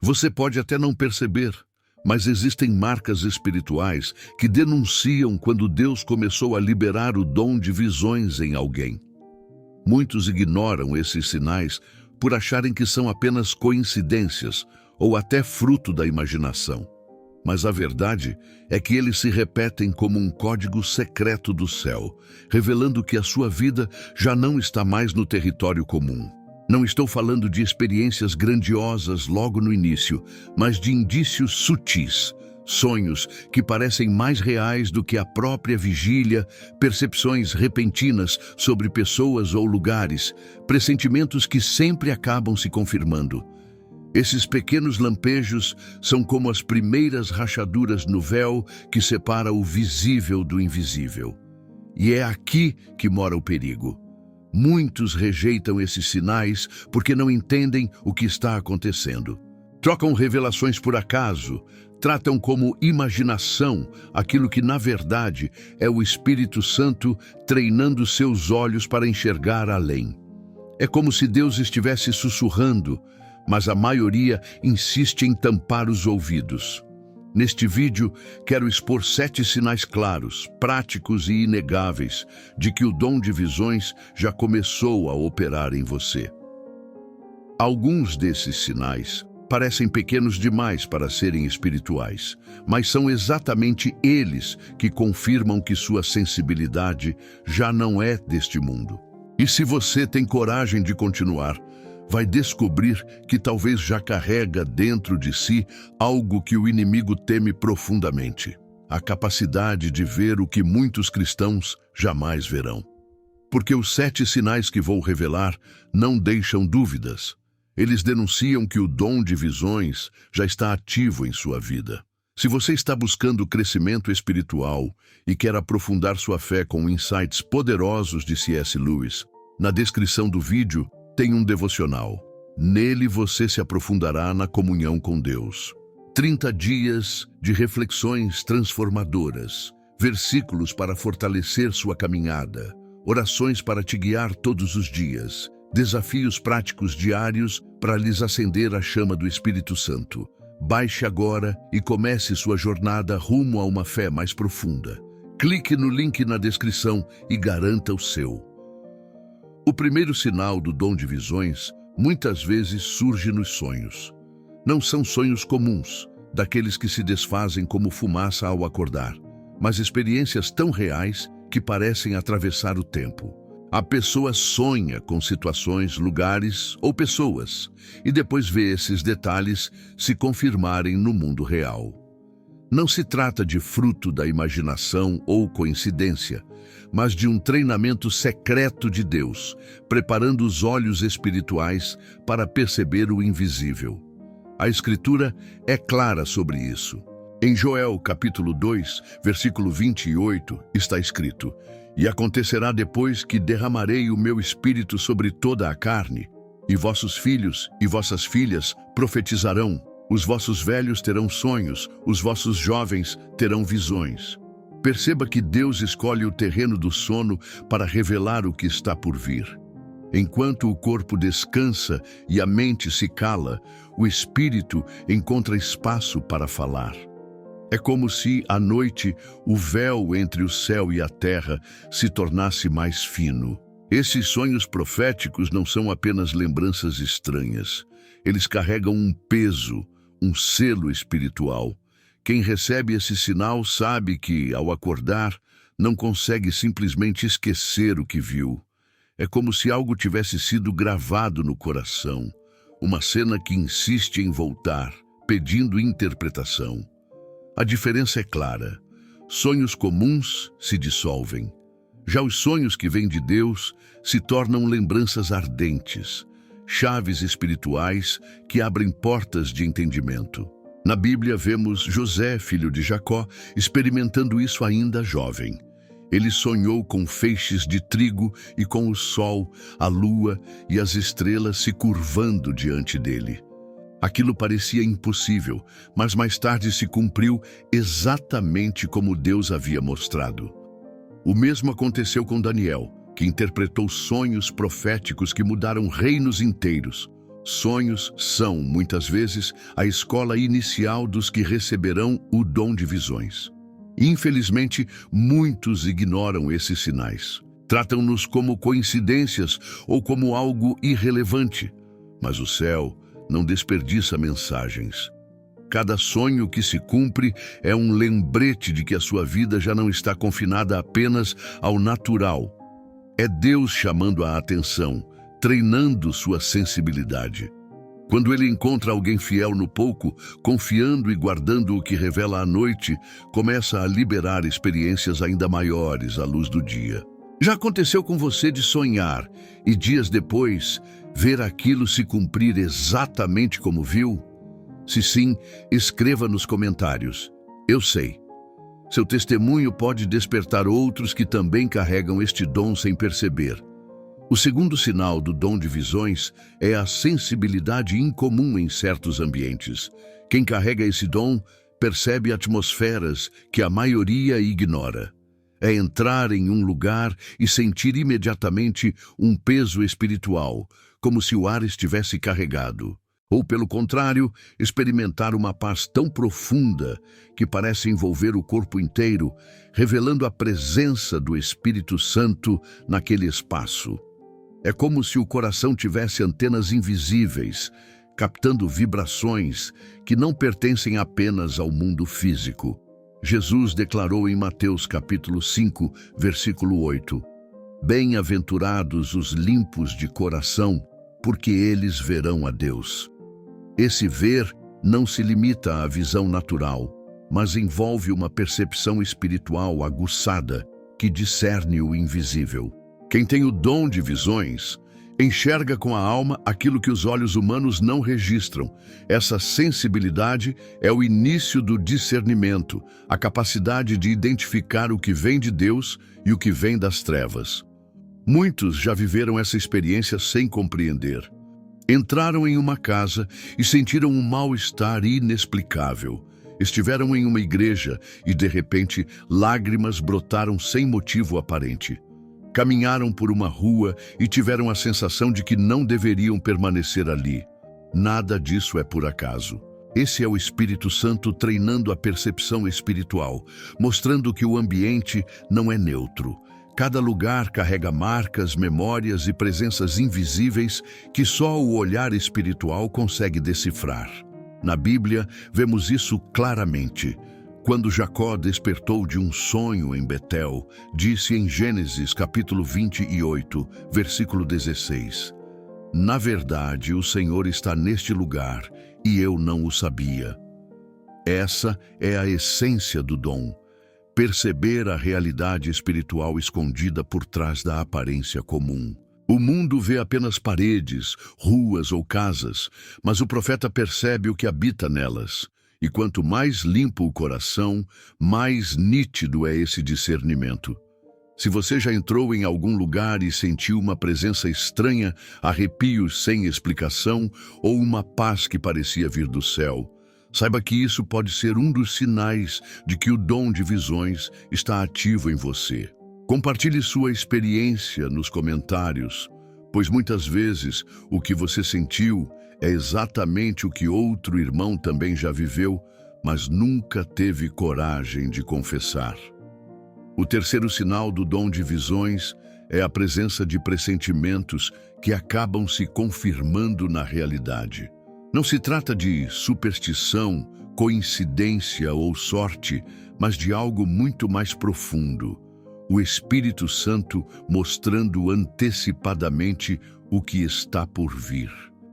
Você pode até não perceber, mas existem marcas espirituais que denunciam quando Deus começou a liberar o dom de visões em alguém. Muitos ignoram esses sinais por acharem que são apenas coincidências ou até fruto da imaginação. Mas a verdade é que eles se repetem como um código secreto do céu, revelando que a sua vida já não está mais no território comum. Não estou falando de experiências grandiosas logo no início, mas de indícios sutis, sonhos que parecem mais reais do que a própria vigília, percepções repentinas sobre pessoas ou lugares, pressentimentos que sempre acabam se confirmando. Esses pequenos lampejos são como as primeiras rachaduras no véu que separa o visível do invisível. E é aqui que mora o perigo. Muitos rejeitam esses sinais porque não entendem o que está acontecendo. Trocam revelações por acaso, tratam como imaginação aquilo que, na verdade, é o Espírito Santo treinando seus olhos para enxergar além. É como se Deus estivesse sussurrando, mas a maioria insiste em tampar os ouvidos. Neste vídeo, quero expor 7 sinais claros, práticos e inegáveis de que o dom de visões já começou a operar em você. Alguns desses sinais parecem pequenos demais para serem espirituais, mas são exatamente eles que confirmam que sua sensibilidade já não é deste mundo. E se você tem coragem de continuar, vai descobrir que talvez já carrega dentro de si algo que o inimigo teme profundamente: a capacidade de ver o que muitos cristãos jamais verão. Porque os 7 sinais que vou revelar não deixam dúvidas. Eles denunciam que o dom de visões já está ativo em sua vida. Se você está buscando crescimento espiritual e quer aprofundar sua fé com insights poderosos de C.S. Lewis, na descrição do vídeo tem um devocional. Nele você se aprofundará na comunhão com Deus. 30 dias de reflexões transformadoras, versículos para fortalecer sua caminhada, orações para te guiar todos os dias, desafios práticos diários para lhes acender a chama do Espírito Santo. Baixe agora e comece sua jornada rumo a uma fé mais profunda. Clique no link na descrição e garanta o seu. O primeiro sinal do dom de visões muitas vezes surge nos sonhos. Não são sonhos comuns, daqueles que se desfazem como fumaça ao acordar, mas experiências tão reais que parecem atravessar o tempo. A pessoa sonha com situações, lugares ou pessoas, e depois vê esses detalhes se confirmarem no mundo real. Não se trata de fruto da imaginação ou coincidência, mas de um treinamento secreto de Deus, preparando os olhos espirituais para perceber o invisível. A Escritura é clara sobre isso. Em Joel, capítulo 2, versículo 28, está escrito: "E acontecerá depois que derramarei o meu espírito sobre toda a carne, e vossos filhos e vossas filhas profetizarão, os vossos velhos terão sonhos, os vossos jovens terão visões." Perceba que Deus escolhe o terreno do sono para revelar o que está por vir. Enquanto o corpo descansa e a mente se cala, o espírito encontra espaço para falar. É como se, à noite, o véu entre o céu e a terra se tornasse mais fino. Esses sonhos proféticos não são apenas lembranças estranhas. Eles carregam um peso, um selo espiritual. Quem recebe esse sinal sabe que, ao acordar, não consegue simplesmente esquecer o que viu. É como se algo tivesse sido gravado no coração, uma cena que insiste em voltar, pedindo interpretação. A diferença é clara. Sonhos comuns se dissolvem. Já os sonhos que vêm de Deus se tornam lembranças ardentes, chaves espirituais que abrem portas de entendimento. Na Bíblia vemos José, filho de Jacó, experimentando isso ainda jovem. Ele sonhou com feixes de trigo e com o sol, a lua e as estrelas se curvando diante dele. Aquilo parecia impossível, mas mais tarde se cumpriu exatamente como Deus havia mostrado. O mesmo aconteceu com Daniel, que interpretou sonhos proféticos que mudaram reinos inteiros. Sonhos são, muitas vezes, a escola inicial dos que receberão o dom de visões. Infelizmente, muitos ignoram esses sinais. Tratam-nos como coincidências ou como algo irrelevante. Mas o céu não desperdiça mensagens. Cada sonho que se cumpre é um lembrete de que a sua vida já não está confinada apenas ao natural. É Deus chamando a atenção, treinando sua sensibilidade. Quando ele encontra alguém fiel no pouco, confiando e guardando o que revela à noite, começa a liberar experiências ainda maiores à luz do dia. Já aconteceu com você de sonhar e dias depois ver aquilo se cumprir exatamente como viu? Se sim, escreva nos comentários. Eu sei. Seu testemunho pode despertar outros que também carregam este dom sem perceber. O segundo sinal do dom de visões é a sensibilidade incomum em certos ambientes. Quem carrega esse dom percebe atmosferas que a maioria ignora. É entrar em um lugar e sentir imediatamente um peso espiritual, como se o ar estivesse carregado. Ou, pelo contrário, experimentar uma paz tão profunda que parece envolver o corpo inteiro, revelando a presença do Espírito Santo naquele espaço. É como se o coração tivesse antenas invisíveis, captando vibrações que não pertencem apenas ao mundo físico. Jesus declarou em Mateus capítulo 5, versículo 8: Bem-aventurados os limpos de coração, porque eles verão a Deus. Esse ver não se limita à visão natural, mas envolve uma percepção espiritual aguçada que discerne o invisível. Quem tem o dom de visões enxerga com a alma aquilo que os olhos humanos não registram. Essa sensibilidade é o início do discernimento, a capacidade de identificar o que vem de Deus e o que vem das trevas. Muitos já viveram essa experiência sem compreender. Entraram em uma casa e sentiram um mal-estar inexplicável. Estiveram em uma igreja e, de repente, lágrimas brotaram sem motivo aparente. Caminharam por uma rua e tiveram a sensação de que não deveriam permanecer ali. Nada disso é por acaso. Esse é o Espírito Santo treinando a percepção espiritual, mostrando que o ambiente não é neutro. Cada lugar carrega marcas, memórias e presenças invisíveis que só o olhar espiritual consegue decifrar. Na Bíblia, vemos isso claramente. Quando Jacó despertou de um sonho em Betel, disse em Gênesis capítulo 28, versículo 16: Na verdade, o Senhor está neste lugar e eu não o sabia. Essa é a essência do dom. Perceber a realidade espiritual escondida por trás da aparência comum. O mundo vê apenas paredes, ruas ou casas, mas o profeta percebe o que habita nelas. E quanto mais limpo o coração, mais nítido é esse discernimento. Se você já entrou em algum lugar e sentiu uma presença estranha, arrepios sem explicação ou uma paz que parecia vir do céu, saiba que isso pode ser um dos sinais de que o dom de visões está ativo em você. Compartilhe sua experiência nos comentários, pois muitas vezes o que você sentiu é exatamente o que outro irmão também já viveu, mas nunca teve coragem de confessar. O terceiro sinal do dom de visões é a presença de pressentimentos que acabam se confirmando na realidade. Não se trata de superstição, coincidência ou sorte, mas de algo muito mais profundo. O Espírito Santo mostrando antecipadamente o que está por vir.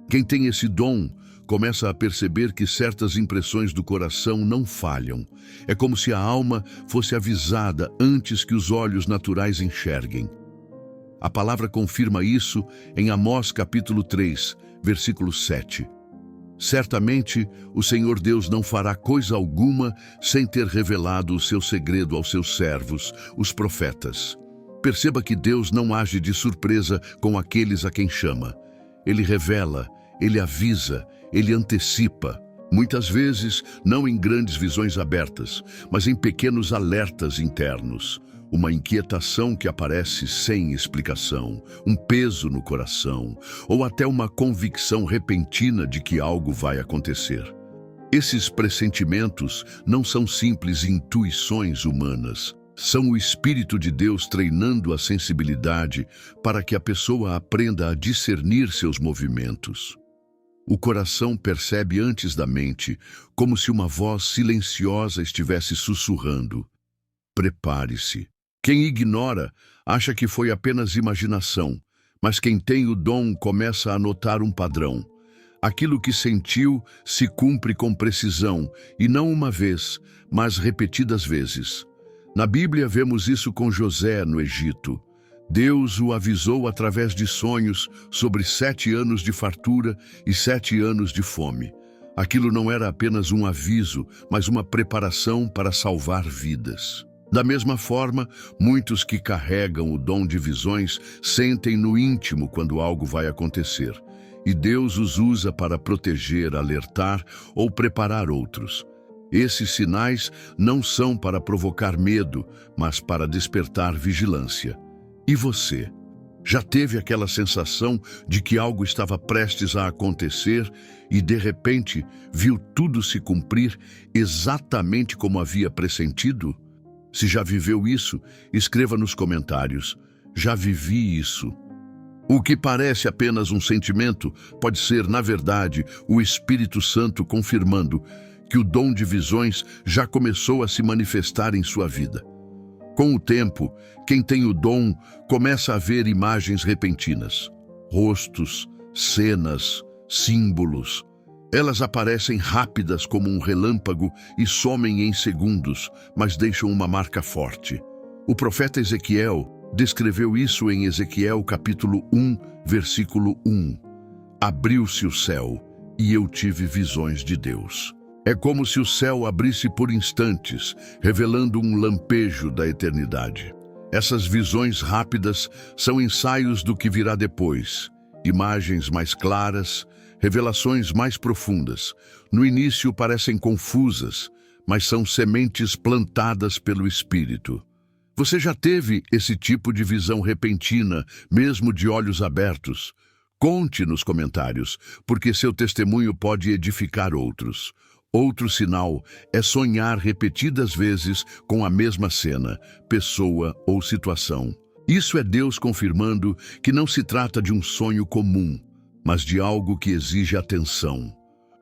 Quem tem esse dom começa a perceber que certas impressões do coração não falham. É como se a alma fosse avisada antes que os olhos naturais enxerguem. A palavra confirma isso em Amós capítulo 3, versículo 7. Certamente, o Senhor Deus não fará coisa alguma sem ter revelado o seu segredo aos seus servos, os profetas. Perceba que Deus não age de surpresa com aqueles a quem chama. Ele revela, ele avisa, ele antecipa. Muitas vezes, não em grandes visões abertas, mas em pequenos alertas internos. uma inquietação que aparece sem explicação, um peso no coração, ou até uma convicção repentina de que algo vai acontecer. Esses pressentimentos não são simples intuições humanas. São o Espírito de Deus treinando a sensibilidade para que a pessoa aprenda a discernir seus movimentos. O coração percebe antes da mente, como se uma voz silenciosa estivesse sussurrando: prepare-se. Quem ignora acha que foi apenas imaginação, mas quem tem o dom começa a notar um padrão. Aquilo que sentiu se cumpre com precisão, e não uma vez, mas repetidas vezes. Na Bíblia vemos isso com José no Egito. Deus o avisou através de sonhos sobre 7 anos de fartura e 7 anos de fome. Aquilo não era apenas um aviso, mas uma preparação para salvar vidas. Da mesma forma, muitos que carregam o dom de visões sentem no íntimo quando algo vai acontecer, e Deus os usa para proteger, alertar ou preparar outros. Esses sinais não são para provocar medo, mas para despertar vigilância. E você? Já teve aquela sensação de que algo estava prestes a acontecer e, de repente, viu tudo se cumprir exatamente como havia pressentido? Se já viveu isso, escreva nos comentários: já vivi isso. O que parece apenas um sentimento pode ser, na verdade, o Espírito Santo confirmando que o dom de visões já começou a se manifestar em sua vida. Com o tempo, quem tem o dom começa a ver imagens repentinas, rostos, cenas, símbolos. Elas aparecem rápidas como um relâmpago e somem em segundos, mas deixam uma marca forte. O profeta Ezequiel descreveu isso em Ezequiel capítulo 1, versículo 1. Abriu-se o céu, e eu tive visões de Deus. É como se o céu abrisse por instantes, revelando um lampejo da eternidade. Essas visões rápidas são ensaios do que virá depois, imagens mais claras, revelações mais profundas. No início parecem confusas, mas são sementes plantadas pelo Espírito. Você já teve esse tipo de visão repentina, mesmo de olhos abertos? Conte nos comentários, porque seu testemunho pode edificar outros. Outro sinal é sonhar repetidas vezes com a mesma cena, pessoa ou situação. Isso é Deus confirmando que não se trata de um sonho comum, mas de algo que exige atenção.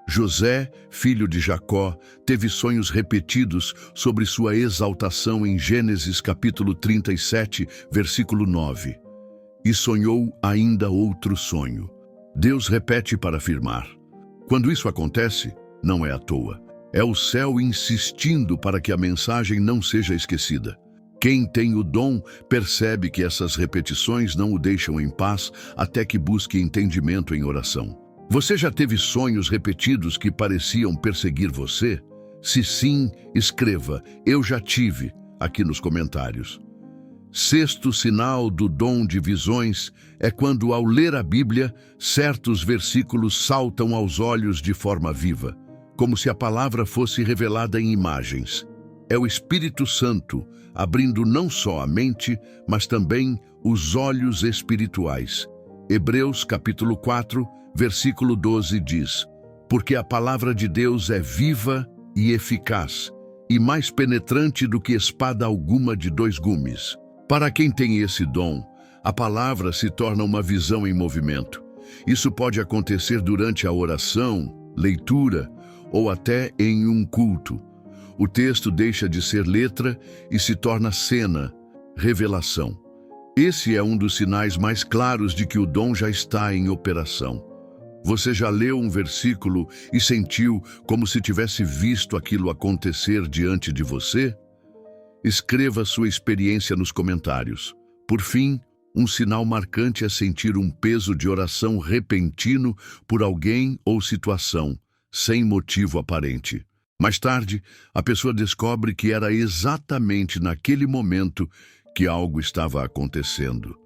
José, filho de Jacó, teve sonhos repetidos sobre sua exaltação em Gênesis capítulo 37, versículo 9. E sonhou ainda outro sonho. Deus repete para afirmar. Quando isso acontece, não é à toa. É o céu insistindo para que a mensagem não seja esquecida. Quem tem o dom percebe que essas repetições não o deixam em paz até que busque entendimento em oração. Você já teve sonhos repetidos que pareciam perseguir você? Se sim, escreva "Eu já tive" aqui nos comentários. Sexto sinal do dom de visões é quando, ao ler a Bíblia, certos versículos saltam aos olhos de forma viva, como se a palavra fosse revelada em imagens. É o Espírito Santo abrindo não só a mente, mas também os olhos espirituais. Hebreus capítulo 4, versículo 12 diz: porque a palavra de Deus é viva e eficaz, e mais penetrante do que espada alguma de 2 gumes. Para quem tem esse dom, a palavra se torna uma visão em movimento. Isso pode acontecer durante a oração, leitura ou até em um culto. O texto deixa de ser letra e se torna cena, revelação. Esse é um dos sinais mais claros de que o dom já está em operação. Você já leu um versículo e sentiu como se tivesse visto aquilo acontecer diante de você? Escreva sua experiência nos comentários. Por fim, um sinal marcante é sentir um peso de oração repentino por alguém ou situação, sem motivo aparente. Mais tarde, a pessoa descobre que era exatamente naquele momento que algo estava acontecendo.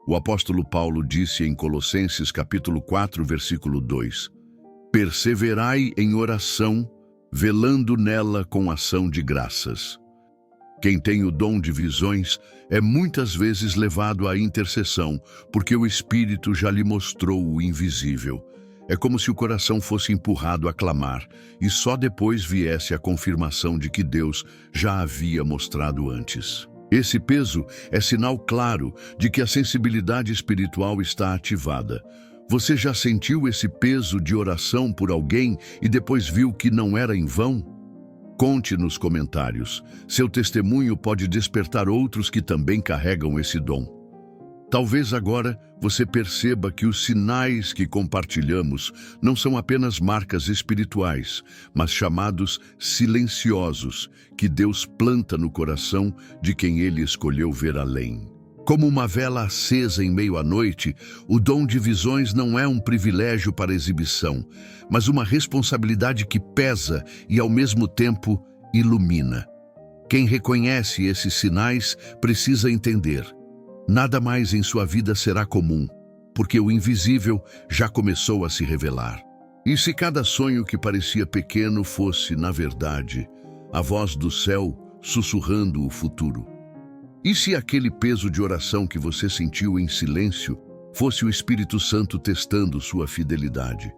O apóstolo Paulo disse em Colossenses capítulo 4, versículo 2: perseverai em oração, velando nela com ação de graças. Quem tem o dom de visões é muitas vezes levado à intercessão, porque o Espírito já lhe mostrou o invisível. É como se o coração fosse empurrado a clamar, e só depois viesse a confirmação de que Deus já havia mostrado antes. Esse peso é sinal claro de que a sensibilidade espiritual está ativada. Você já sentiu esse peso de oração por alguém e depois viu que não era em vão? Conte nos comentários. Seu testemunho pode despertar outros que também carregam esse dom. Talvez agora você perceba que os sinais que compartilhamos não são apenas marcas espirituais, mas chamados silenciosos, que Deus planta no coração de quem Ele escolheu ver além. Como uma vela acesa em meio à noite, o dom de visões não é um privilégio para exibição, mas uma responsabilidade que pesa e, ao mesmo tempo, ilumina. Quem reconhece esses sinais precisa entender: nada mais em sua vida será comum, porque o invisível já começou a se revelar. E se cada sonho que parecia pequeno fosse, na verdade, a voz do céu sussurrando o futuro? E se aquele peso de oração que você sentiu em silêncio fosse o Espírito Santo testando sua fidelidade?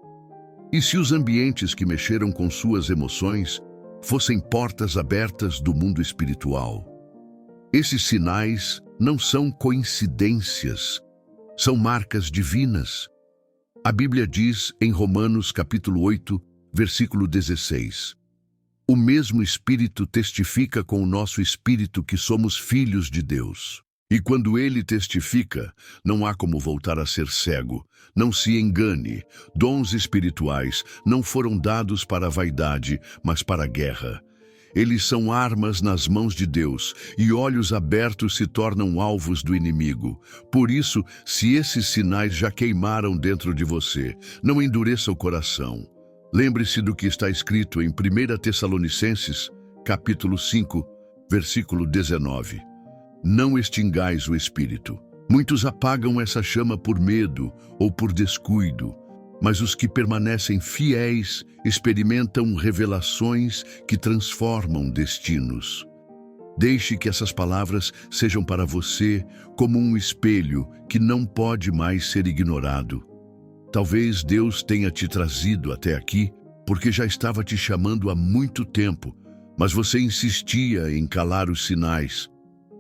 E se os ambientes que mexeram com suas emoções fossem portas abertas do mundo espiritual? Esses sinais não são coincidências, são marcas divinas. A Bíblia diz em Romanos capítulo 8, versículo 16: o mesmo Espírito testifica com o nosso espírito que somos filhos de Deus. E quando Ele testifica, não há como voltar a ser cego. Não se engane, dons espirituais não foram dados para a vaidade, mas para a guerra. Eles são armas nas mãos de Deus, e olhos abertos se tornam alvos do inimigo. Por isso, se esses sinais já queimaram dentro de você, não endureça o coração. Lembre-se do que está escrito em 1 Tessalonicenses, capítulo 5, versículo 19. Não extingais o espírito. Muitos apagam essa chama por medo ou por descuido, mas os que permanecem fiéis experimentam revelações que transformam destinos. Deixe que essas palavras sejam para você como um espelho que não pode mais ser ignorado. Talvez Deus tenha te trazido até aqui porque já estava te chamando há muito tempo, mas você insistia em calar os sinais.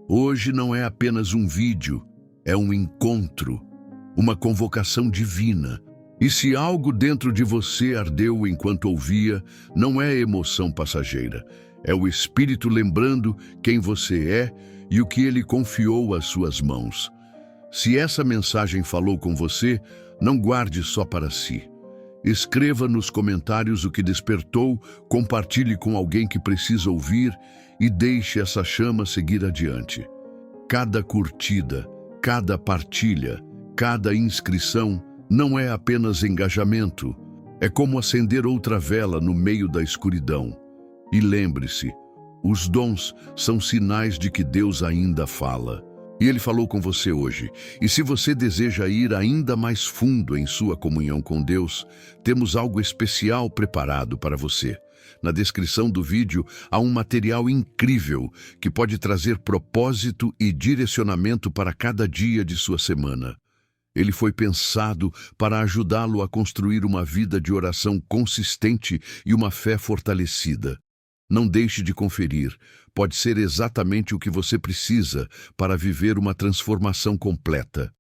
Hoje não é apenas um vídeo, é um encontro, uma convocação divina. E se algo dentro de você ardeu enquanto ouvia, não é emoção passageira, é o Espírito lembrando quem você é e o que Ele confiou às suas mãos. Se essa mensagem falou com você, não guarde só para si. Escreva nos comentários o que despertou, compartilhe com alguém que precisa ouvir e deixe essa chama seguir adiante. Cada curtida, cada partilha, cada inscrição não é apenas engajamento, é como acender outra vela no meio da escuridão. E lembre-se, os dons são sinais de que Deus ainda fala. E Ele falou com você hoje. E se você deseja ir ainda mais fundo em sua comunhão com Deus, temos algo especial preparado para você. Na descrição do vídeo há um material incrível que pode trazer propósito e direcionamento para cada dia de sua semana. Ele foi pensado para ajudá-lo a construir uma vida de oração consistente e uma fé fortalecida. Não deixe de conferir. Pode ser exatamente o que você precisa para viver uma transformação completa.